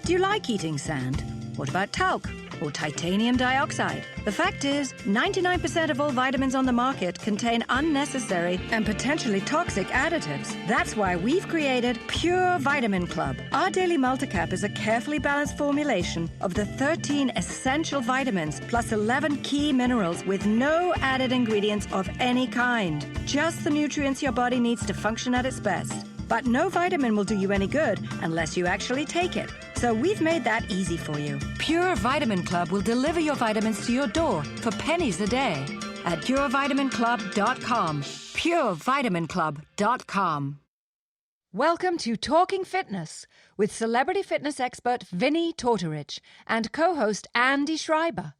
Do you like eating sand? What about talc or titanium dioxide? The fact is, 99% of all vitamins on the market contain unnecessary and potentially toxic additives. That's why we've created Pure Vitamin Club. Our daily multicap is a carefully balanced formulation of the 13 essential vitamins plus 11 key minerals with no added ingredients of any kind. Just the nutrients your body needs to function at its best. But no vitamin will do you any good unless you actually take it. So we've made that easy for you. Pure Vitamin Club will deliver your vitamins to your door for pennies a day at purevitaminclub.com. purevitaminclub.com. Welcome to Talking Fitness with celebrity fitness expert Vinnie Tortorich and co-host Andy Schreiber.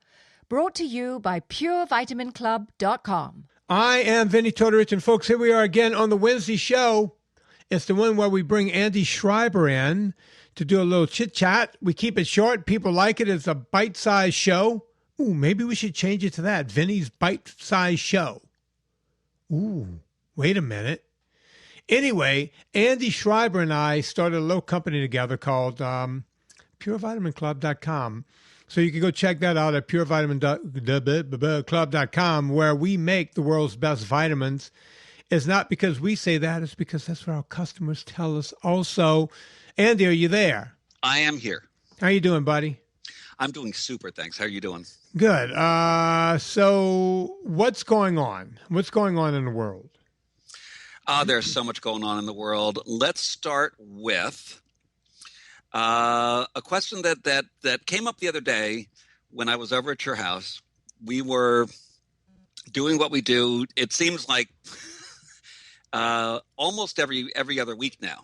Brought to you by purevitaminclub.com. I am Vinnie Tortorich, and folks, here we are again on the Wednesday show. It's the one where we bring Andy Schreiber in to do a little chit-chat. We keep it short. People like it. It's a bite-sized show. Ooh, maybe we should change it to that. Vinnie's Bite-Sized Show. Ooh, wait a minute. Anyway, Andy Schreiber and I started a little company together called purevitaminclub.com. So you can go check that out at purevitaminclub.com, where we make the world's best vitamins. It's not because we say that. It's because that's what our customers tell us also. Andy, are you there? I am here. How you doing, buddy? I'm doing super, thanks. How are you doing? Good. So what's going on? What's going on in the world? There's so much going on in the world. Let's start with a question that came up the other day when I was over at your house. We were doing what we do. It seems like almost every other week now,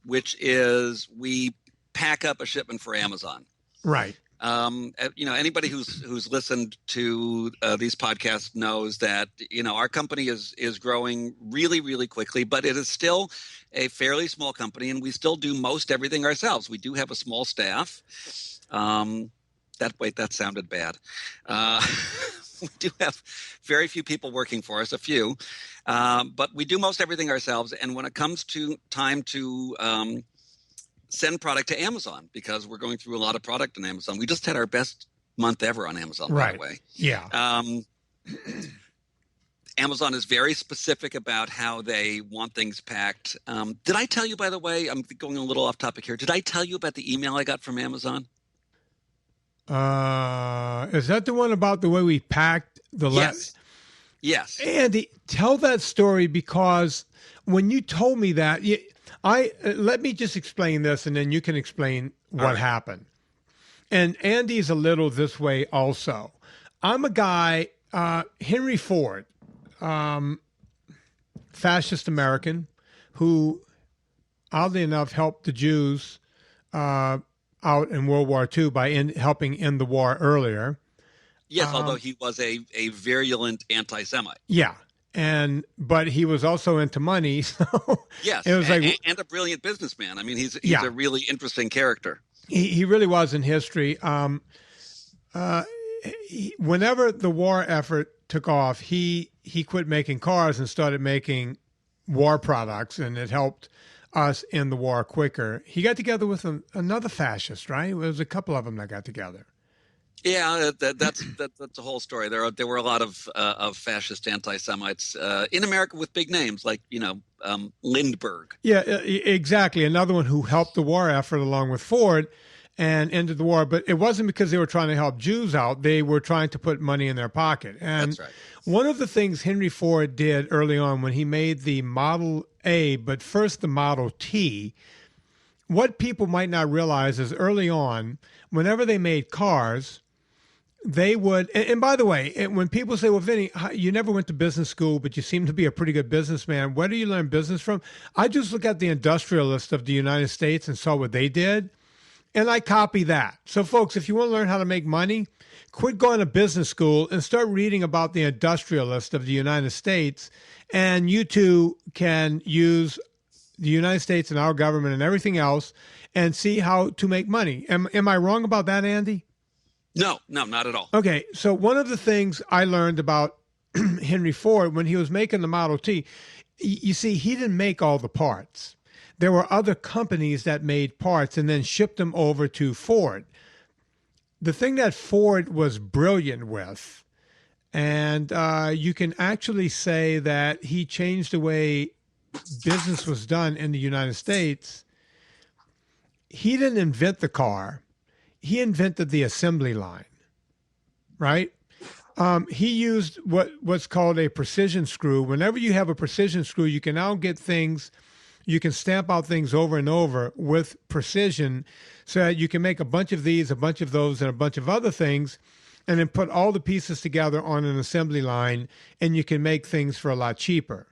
which is we pack up a shipment for Amazon. Right. Anybody who's listened to these podcasts knows that, our company is growing really, really quickly, but it is still a fairly small company, and we still do most everything ourselves. We do have a small staff. That sounded bad. We do have very few people working for us, a few, but we do most everything ourselves. And when it comes to time to send product to Amazon, because we're going through a lot of product on Amazon, we just had our best month ever on Amazon, by the way. Yeah. Amazon is very specific about how they want things packed. Did I tell you, by the way, I'm going a little off topic here. Did I tell you about the email I got from Amazon? Is that the one about the way we packed the Yes. Andy, tell that story, because when you told me that, let me just explain this, and then you can explain what happened. And Andy's a little this way also. I'm a guy, Henry Ford, fascist American, who oddly enough helped the Jews out in World War II by helping end the war earlier. Yes, although he was a virulent anti-Semite. Yeah, but he was also into money. So yes, it was and a brilliant businessman. I mean, he's a really interesting character. He really was in history. Whenever the war effort took off, he quit making cars and started making war products, and it helped us in the war quicker. He got together with another fascist, right? There was a couple of them that got together. Yeah, that's a whole story. There were a lot of fascist anti-Semites in America with big names like Lindbergh. Yeah, exactly. Another one who helped the war effort along with Ford and ended the war. But it wasn't because they were trying to help Jews out. They were trying to put money in their pocket. And that's right. One of the things Henry Ford did early on when he made the Model A, but first the Model T, what people might not realize is early on, whenever they made cars, they would, and by the way, when people say, well, Vinnie, you never went to business school, but you seem to be a pretty good businessman, where do you learn business from? I just look at the industrialists of the United States and saw what they did, and I copy that. So folks, if you want to learn how to make money, quit going to business school and start reading about the industrialists of the United States, and you too can use the United States and our government and everything else and see how to make money. Am I wrong about that, Andy? No, not at all. Okay, so one of the things I learned about Henry Ford when he was making the Model T, you see, he didn't make all the parts. there were other companies that made parts and then shipped them over to Ford. The thing that Ford was brilliant with, and you can actually say that he changed the way business was done in the United States. He didn't invent the car. He invented the assembly line, right? He used what's called a precision screw. Whenever you have a precision screw, you can now get things, you can stamp out things over and over with precision so that you can make a bunch of these, a bunch of those, and a bunch of other things, and then put all the pieces together on an assembly line, and you can make things for a lot cheaper.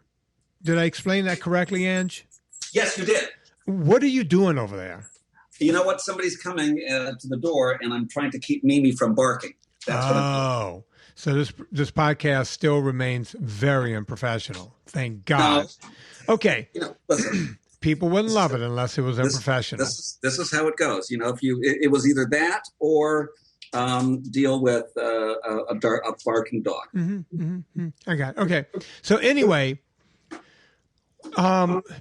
Did I explain that correctly, Ange? Yes, you did. What are you doing over there? You know what? Somebody's coming to the door, and I'm trying to keep Mimi from barking. That's what I'm doing. So this podcast still remains very unprofessional. Thank God. No, okay. Listen, people wouldn't love it unless it was unprofessional. This is how it goes. If it was either that or deal with a barking dog. I got it. Okay. So anyway,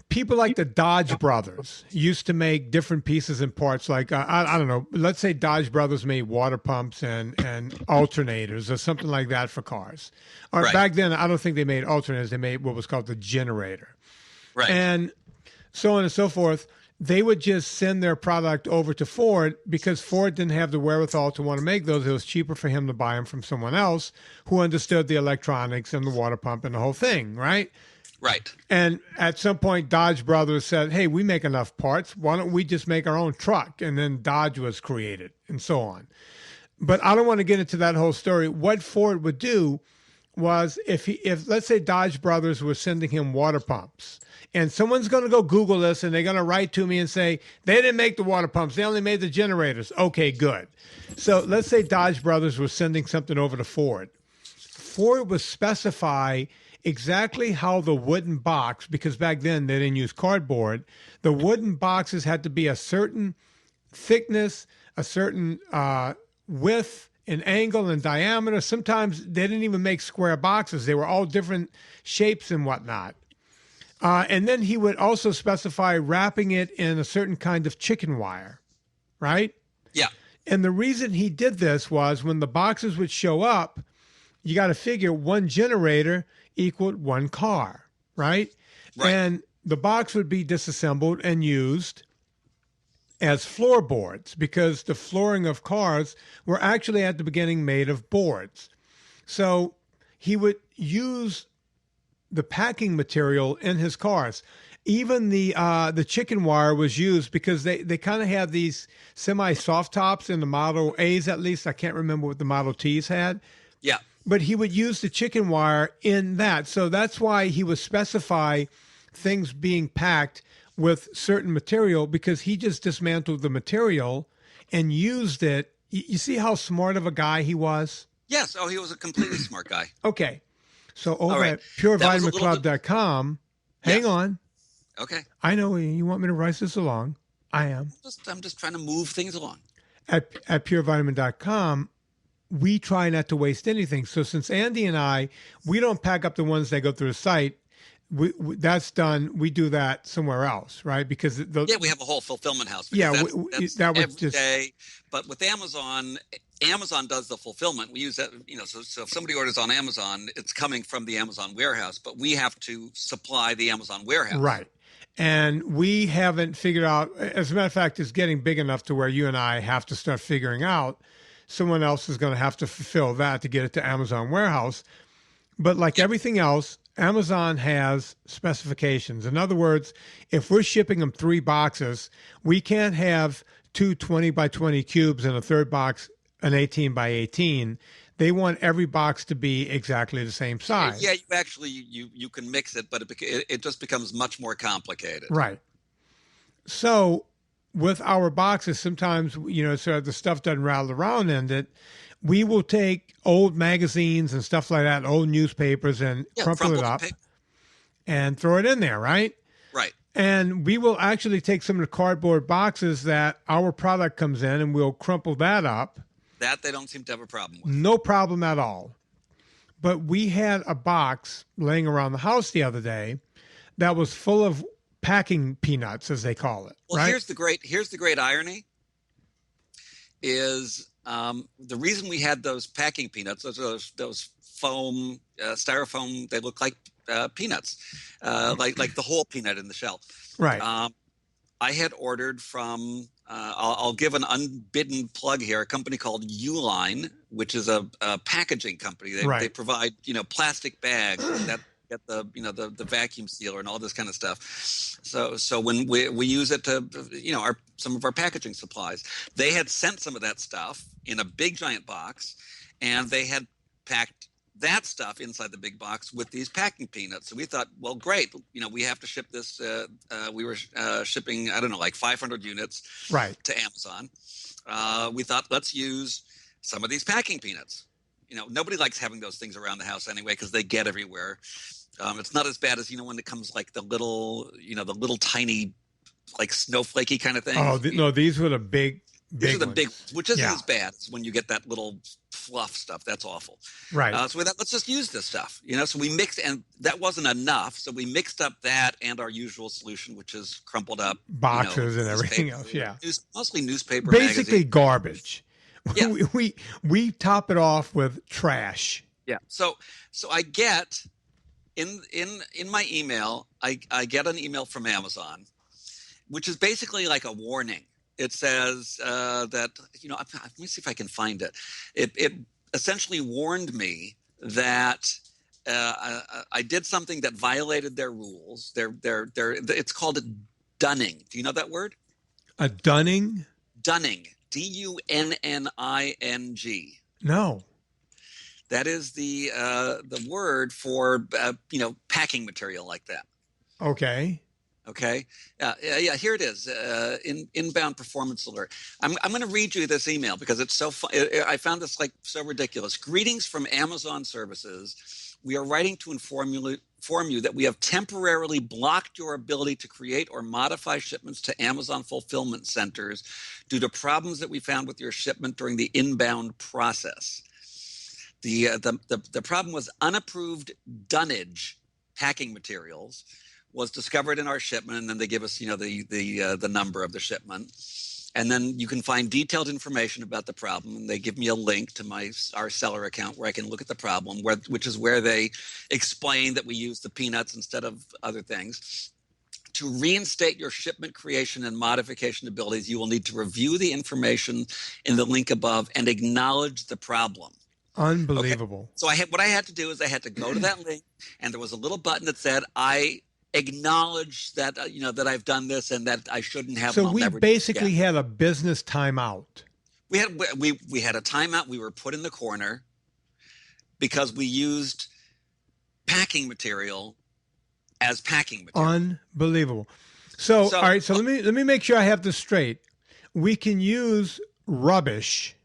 people like the Dodge brothers used to make different pieces and parts. Like I don't know. Let's say Dodge brothers made water pumps and alternators or something like that for cars. Or back then, I don't think they made alternators. They made what was called the generator. Right. And so on and so forth. They would just send their product over to Ford because Ford didn't have the wherewithal to want to make those. It was cheaper for him to buy them from someone else who understood the electronics and the water pump and the whole thing, right? Right. And at some point, Dodge Brothers said, hey, we make enough parts. Why don't we just make our own truck? And then Dodge was created and so on. But I don't want to get into that whole story. What Ford would do was if let's say Dodge Brothers were sending him water pumps, and someone's going to go Google this and they're going to write to me and say, they didn't make the water pumps. They only made the generators. Okay, good. So let's say Dodge Brothers was sending something over to Ford. Ford would specify exactly how the wooden box, because back then they didn't use cardboard, the wooden boxes had to be a certain thickness, a certain width, an angle and diameter. Sometimes they didn't even make square boxes. They were all different shapes and whatnot. And then he would also specify wrapping it in a certain kind of chicken wire, right? Yeah. And the reason he did this was when the boxes would show up, you got to figure one generator equaled one car, right? And the box would be disassembled and used as floorboards because the flooring of cars were actually at the beginning made of boards. So he would use the packing material in his cars. Even the chicken wire was used because they kind of had these semi-soft tops in the Model A's, at least. I can't remember what the Model T's had. Yeah. But he would use the chicken wire in that. So that's why he would specify things being packed with certain material, because he just dismantled the material and used it. You see how smart of a guy he was? Yes. Oh, he was a completely smart guy. Okay. So over at purevitaminclub.com, hang on. Okay. I know you want me to write this along. I am. I'm just trying to move things along. At purevitamin.com, we try not to waste anything. So since Andy and I, we don't pack up the ones that go through the site. That's done. We do that somewhere else, right? Because we have a whole fulfillment house. Yeah, that's that was every just day. But with Amazon does the fulfillment. We use that, so if somebody orders on Amazon, it's coming from the Amazon warehouse, but we have to supply the Amazon warehouse. Right. And we haven't figured out, as a matter of fact, it's getting big enough to where you and I have to start figuring out someone else is going to have to fulfill that to get it to Amazon warehouse. But like everything else, Amazon has specifications. In other words, if we're shipping them 3 boxes, we can't have 2 20 by 20 cubes and a third box, an 18 by 18. They want every box to be exactly the same size. Yeah, you can mix it, but it just becomes much more complicated. Right. So with our boxes, sometimes, so the stuff doesn't rattle around in it. We will take old magazines and stuff like that, old newspapers, and crumple it up and throw it in there, right? Right. And we will actually take some of the cardboard boxes that our product comes in, and we'll crumple that up. That they don't seem to have a problem with. No problem at all. But we had a box laying around the house the other day that was full of packing peanuts, as they call it. Well, right? here's the great irony is the reason we had those packing peanuts, those foam, styrofoam, they look like peanuts, like the whole peanut in the shell. Right. I had ordered from, I'll give an unbidden plug here, a company called Uline, which is a packaging company. They provide, plastic bags that get the vacuum sealer and all this kind of stuff. So when we use it to, some of our packaging supplies, they had sent some of that stuff in a big giant box, and they had packed that stuff inside the big box with these packing peanuts. So we thought, well, great. We have to ship this. We were shipping, I don't know, like 500 units to Amazon. We thought, let's use some of these packing peanuts. Nobody likes having those things around the house anyway, because they get everywhere. It's not as bad as, when it comes like the little tiny, like snowflakey kind of thing. Oh, no, these were the big These are the ones. big, which isn't as bad as when you get that little fluff stuff. That's awful. Right. So we thought, let's just use this stuff. So we mixed, and that wasn't enough. So we mixed up that and our usual solution, which is crumpled up boxes and everything else. Yeah. Mostly newspaper. Basically magazine. garbage. Yeah. we top it off with trash. Yeah. So I get in my email, I get an email from Amazon, which is basically like a warning. It says that, let me see if I can find it. It essentially warned me that I did something that violated their rules. It's called dunning. Do you know that word? A dunning? Dunning. Dunning. No. That is the word for packing material like that. Okay. Okay. Yeah. Here it is. Inbound performance alert. I'm going to read you this email because it's so fun. I found this so ridiculous. Greetings from Amazon Services. We are writing to inform you that we have temporarily blocked your ability to create or modify shipments to Amazon fulfillment centers due to problems that we found with your shipment during the inbound process. The problem was unapproved dunnage packing materials was discovered in our shipment, and then they give us the number of the shipment, and then you can find detailed information about the problem, and they give me a link to our seller account where I can look at the problem, which is where they explain that we use the peanuts instead of other things. To reinstate your shipment creation and modification abilities, you will need to review the information in the link above and acknowledge the problem. Unbelievable. Okay. So what I had to do is I had to go to that link, and there was a little button that said, I acknowledge that that I've done this and that I shouldn't have. So we basically had a business timeout. We had a timeout. We were put in the corner because we used packing material as packing material. Unbelievable. So all right. So let me make sure I have this straight. We can use rubbish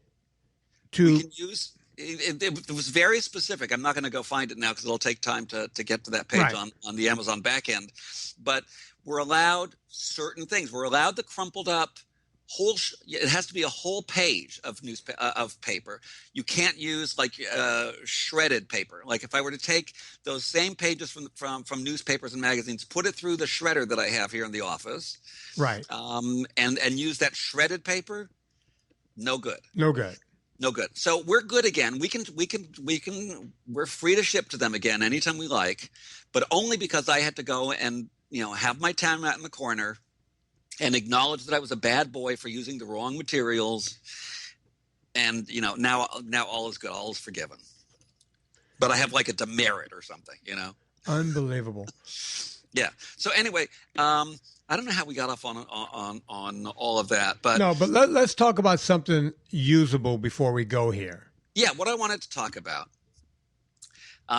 to. We can use. It was very specific. I'm not going to go find it now because it'll take time to get to that page on the Amazon backend. But we're allowed certain things. We're allowed the crumpled up whole. It has to be a whole page of paper. You can't use shredded paper. Like if I were to take those same pages from newspapers and magazines, put it through the shredder that I have here in the office, right, and use that shredded paper, no good. No good. No good. So we're good again. We're free to ship to them again anytime we like, but only because I had to go and, have my time out in the corner and acknowledge that I was a bad boy for using the wrong materials. And, now all is good. All is forgiven. But I have like a demerit or something, Unbelievable. Yeah. So anyway, I don't know how we got off on all of that, but no. But let's talk about something usable before we go here. Yeah, what I wanted to talk about,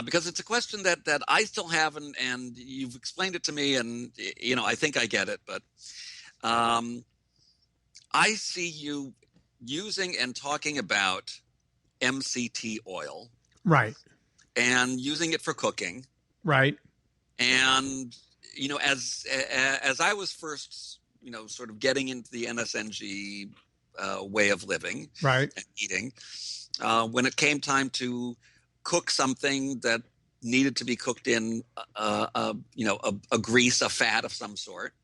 because it's a question that I still have, and you've explained it to me, and I think I get it, but I see you using and talking about MCT oil, right, and using it for cooking, right. And, as I was first, sort of getting into the NSNG way of living right. and eating, when it came time to cook something that needed to be cooked in, a grease, a fat of some sort,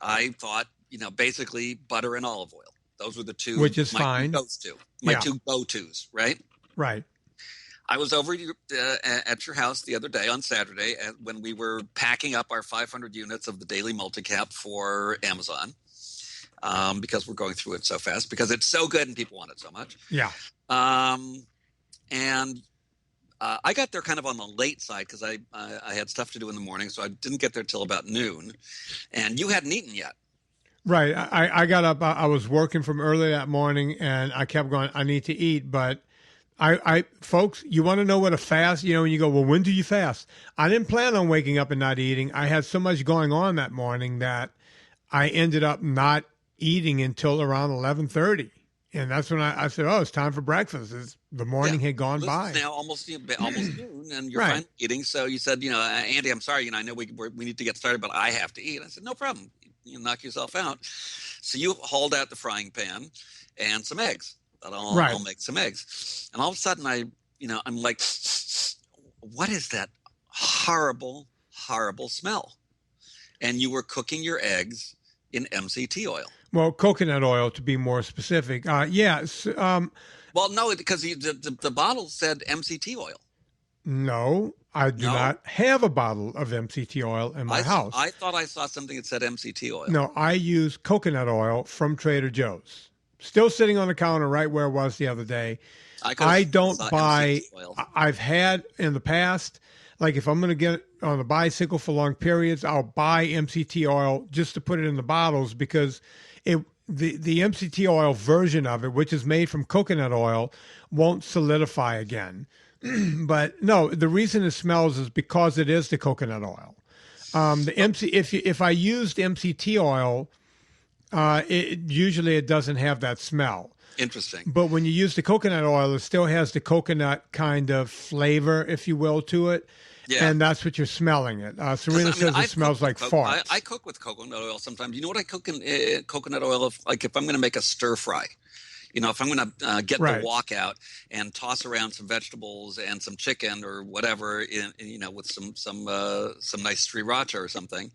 I thought, basically butter and olive oil. Those were the two, which is my fine. two go-tos, right? Right. I was over at your house the other day on Saturday when we were packing up our 500 units of the daily multicap for Amazon, because we're going through it so fast, because it's so good and people want it so much. Yeah. And I got there kind of on the late side because I had stuff to do in the morning, so I didn't get there till about noon. And you hadn't eaten yet. Right. I got up. I was working from early that morning, and I kept going, I need to eat. But folks, you want to know what a fast, when you go, well, when do you fast? I didn't plan on waking up and not eating. I had so much going on that morning that I ended up not eating until around 11:30. And that's when I said, oh, it's time for breakfast. The morning had gone by. It's now almost noon, and you're finally eating. So you said, Andy, I'm sorry. I know we need to get started, but I have to eat. I said, no problem. You knock yourself out. So you hauled out the frying pan and some eggs. I'll make some eggs. And all of a sudden I'm like, what is that horrible, horrible smell? And you were cooking your eggs in MCT oil. Well, coconut oil, to be more specific. Yes. Well, no, because the bottle said MCT oil. No, I do not have a bottle of MCT oil in my house. I thought I saw something that said MCT oil. No, I use coconut oil from Trader Joe's. Still sitting on the counter right where it was the other day. I don't buy, I've had in the past, like if I'm going to get on a bicycle for long periods, I'll buy MCT oil just to put it in the bottles because the MCT oil version of it, which is made from coconut oil, won't solidify again. But no, the reason it smells is because it is the coconut oil. If I used MCT oil, usually it doesn't have that smell. Interesting. But when you use the coconut oil, it still has the coconut kind of flavor, if you will, to it. Yeah. And that's what you're smelling it. Serena says it smells like farts. I cook with coconut oil sometimes. You know what I cook in coconut oil? If I'm going to make a stir fry. If I'm going to get the wok out and toss around some vegetables and some chicken or whatever, with some nice sriracha or something,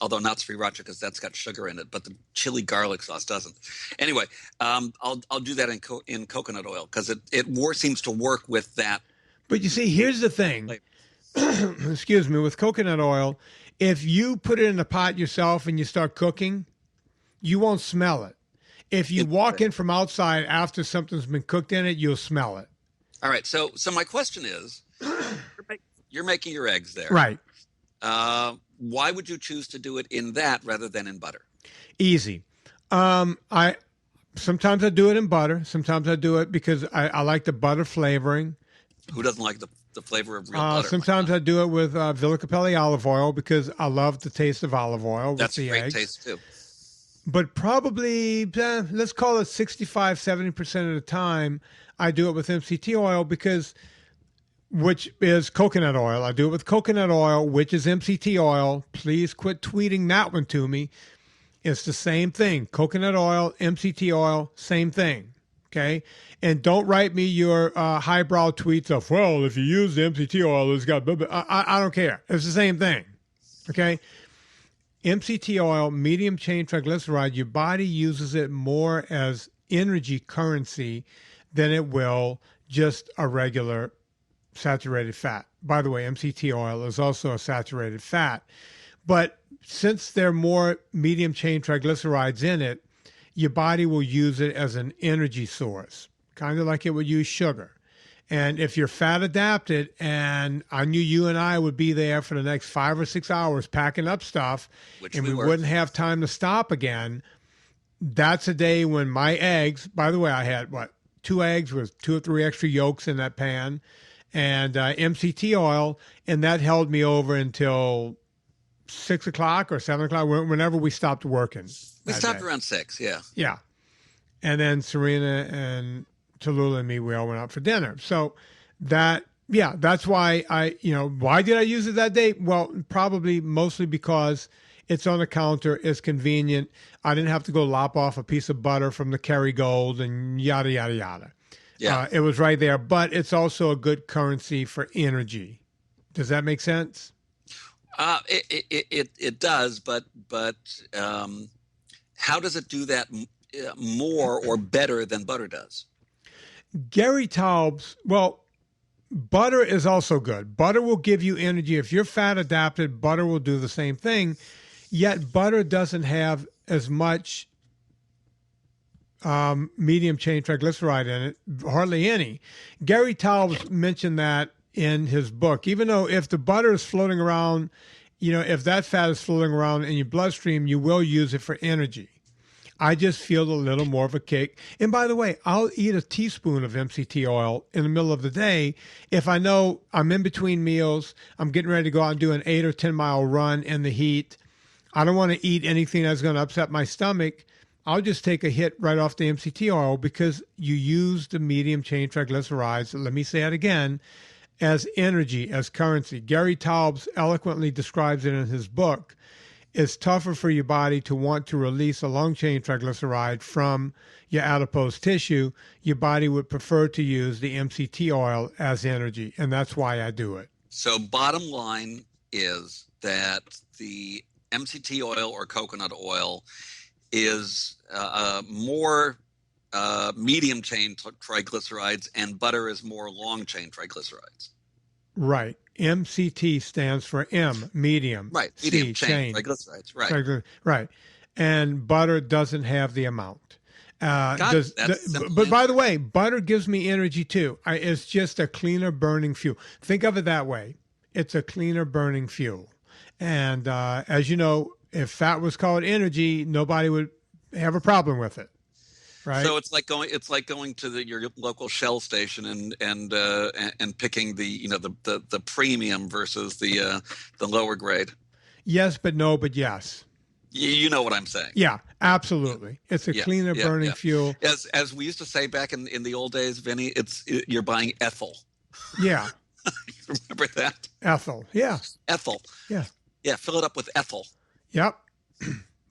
although not sriracha because that's got sugar in it, but the chili garlic sauce doesn't. Anyway, I'll do that in coconut oil because it more seems to work with that. But you see, here's the thing. Excuse me, with coconut oil, if you put it in a pot yourself and you start cooking, you won't smell it. If you walk in from outside after something's been cooked in it, you'll smell it. All right. So my question is, you're making your eggs there. Right. Why would you choose to do it in that rather than in butter? Easy. Sometimes I do it in butter. Sometimes I do it because I like the butter flavoring. Who doesn't like the flavor of real butter? Sometimes I do it with Villa Capelli olive oil because I love the taste of olive oil with the eggs. That's great taste too. But probably, let's call it 65, 70% of the time, I do it with MCT oil which is coconut oil. I do it with coconut oil, which is MCT oil. Please quit tweeting that one to me. It's the same thing. Coconut oil, MCT oil, same thing. Okay? And don't write me your highbrow tweets of, well, if you use the MCT oil, it's got blah, blah. I don't care. It's the same thing. Okay? MCT oil, medium chain triglyceride, your body uses it more as energy currency than it will just a regular saturated fat. By the way, MCT oil is also a saturated fat. But since there are more medium chain triglycerides in it, your body will use it as an energy source, kind of like it would use sugar. And if you're fat adapted, and I knew you and I would be there for the next 5 or 6 hours packing up stuff, and we wouldn't have time to stop again, that's a day when my eggs, by the way, I had, 2 eggs with 2 or 3 extra yolks in that pan, and MCT oil, and that held me over until 6 o'clock or 7 o'clock, whenever we stopped working. We stopped around 6, yeah. Yeah. And then Serena and Tallulah and me, we all went out for dinner. So that's why why did I use it that day? Well, probably mostly because it's on the counter, it's convenient. I didn't have to go lop off a piece of butter from the Kerrygold and yada, yada, yada. Yeah. It was right there, but it's also a good currency for energy. Does that make sense? It does, but how does it do that more or better than butter does? Gary Taubes, well, butter is also good. Butter will give you energy. If you're fat adapted, butter will do the same thing. Yet butter doesn't have as much medium chain triglyceride in it, hardly any. Gary Taubes mentioned that in his book. Even though if the butter is floating around, if that fat is floating around in your bloodstream, you will use it for energy. I just feel a little more of a kick. And by the way, I'll eat a teaspoon of MCT oil in the middle of the day if I know I'm in between meals, I'm getting ready to go out and do an 8 or 10 mile run in the heat. I don't want to eat anything that's going to upset my stomach. I'll just take a hit right off the MCT oil because you use the medium chain triglycerides, let me say it again, as energy, as currency. Gary Taubes eloquently describes it in his book. It's tougher for your body to want to release a long-chain triglyceride from your adipose tissue. Your body would prefer to use the MCT oil as energy, and that's why I do it. So bottom line is that the MCT oil or coconut oil is more medium-chain triglycerides, and butter is more long-chain triglycerides. Right. MCT stands for M, medium. Right. Medium chain triglycerides. Right. Right. And butter doesn't have the amount. But by the way, butter gives me energy too. It's just a cleaner burning fuel. Think of it that way. It's a cleaner burning fuel. And as you know, if fat was called energy, nobody would have a problem with it. Right. So it's like going to your local Shell station and picking the premium versus the lower grade. Yes, but no, but yes. You know what I'm saying? Yeah, absolutely. It's a cleaner burning fuel. As we used to say back in the old days, Vinnie, you're buying ethyl. Yeah. You remember that? Ethyl. Yeah. Ethyl. Yeah. Yeah. Fill it up with ethyl. Yep.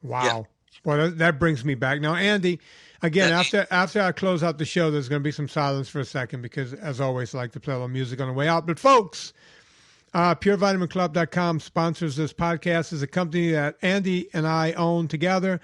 Wow. Yeah. Well, that brings me back now, Andy. Again, after I close out the show, there's going to be some silence for a second because, as always, I like to play a little music on the way out. But, folks, PureVitaminClub.com sponsors this podcast. It's a company that Andy and I own together.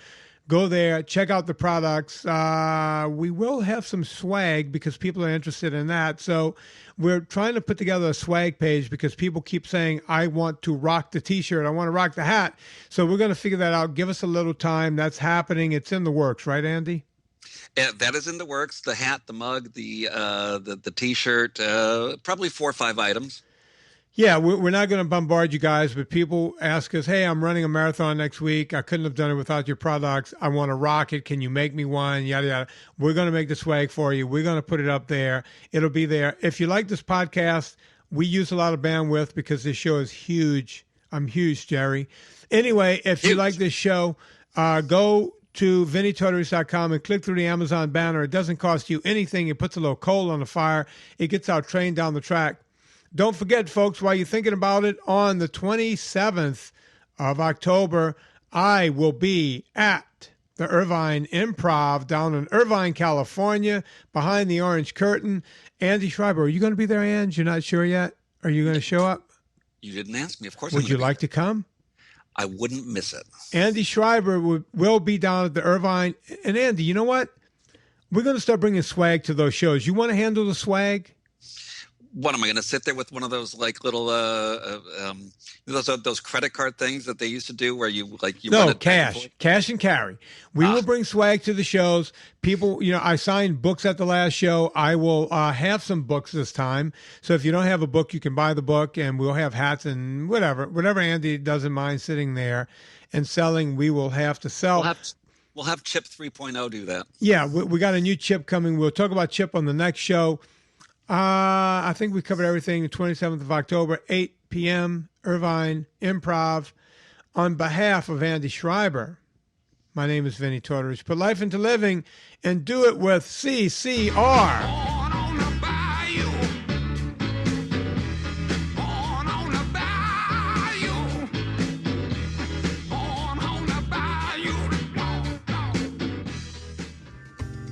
Go there, check out the products. We will have some swag because people are interested in that. So we're trying to put together a swag page because people keep saying, I want to rock the T-shirt. I want to rock the hat. So we're going to figure that out. Give us a little time. That's happening. It's in the works, right, Andy? That is in the works. The hat, the mug, the T-shirt, probably 4 or 5 items. Yeah, we're not going to bombard you guys, but people ask us, hey, I'm running a marathon next week. I couldn't have done it without your products. I want to rock it. Can you make me one? Yada, yada. We're going to make the swag for you. We're going to put it up there. It'll be there. If you like this podcast, we use a lot of bandwidth because this show is huge. I'm huge, Jerry. Anyway, if you like this show, go to VinnieToteries.com and click through the Amazon banner. It doesn't cost you anything. It puts a little coal on the fire. It gets our train down the track. Don't forget, folks, while you're thinking about it, on the 27th of October, I will be at the Irvine Improv down in Irvine, California, behind the orange curtain. Andy Schreiber, are you going to be there, Ange? You're not sure yet? Are you going to show up? You didn't ask me. Of course. Would you like to come? I wouldn't miss it. Andy Schreiber will be down at the Irvine. And Andy, you know what? We're going to start bringing swag to those shows. You want to handle the swag? What am I going to sit there with one of those like little those credit card things that they used to do where you no cash and carry. We will bring swag to the shows. People, I signed books at the last show. I will have some books this time. So if you don't have a book, you can buy the book, and we'll have hats and whatever Andy doesn't mind sitting there and selling. We will have to sell. We'll have Chip 3.0 do that. Yeah, we got a new Chip coming. We'll talk about Chip on the next show. I think we covered everything. The 27th of October, 8 p.m., Irvine Improv. On behalf of Andy Schreiber, my name is Vinnie Toteries. Put life into living and do it with CCR.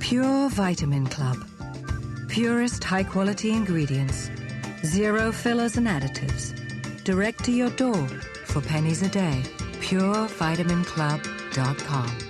Pure Vitamin Club. Purest high-quality ingredients. Zero fillers and additives. direct to your door for pennies a day. PureVitaminClub.com.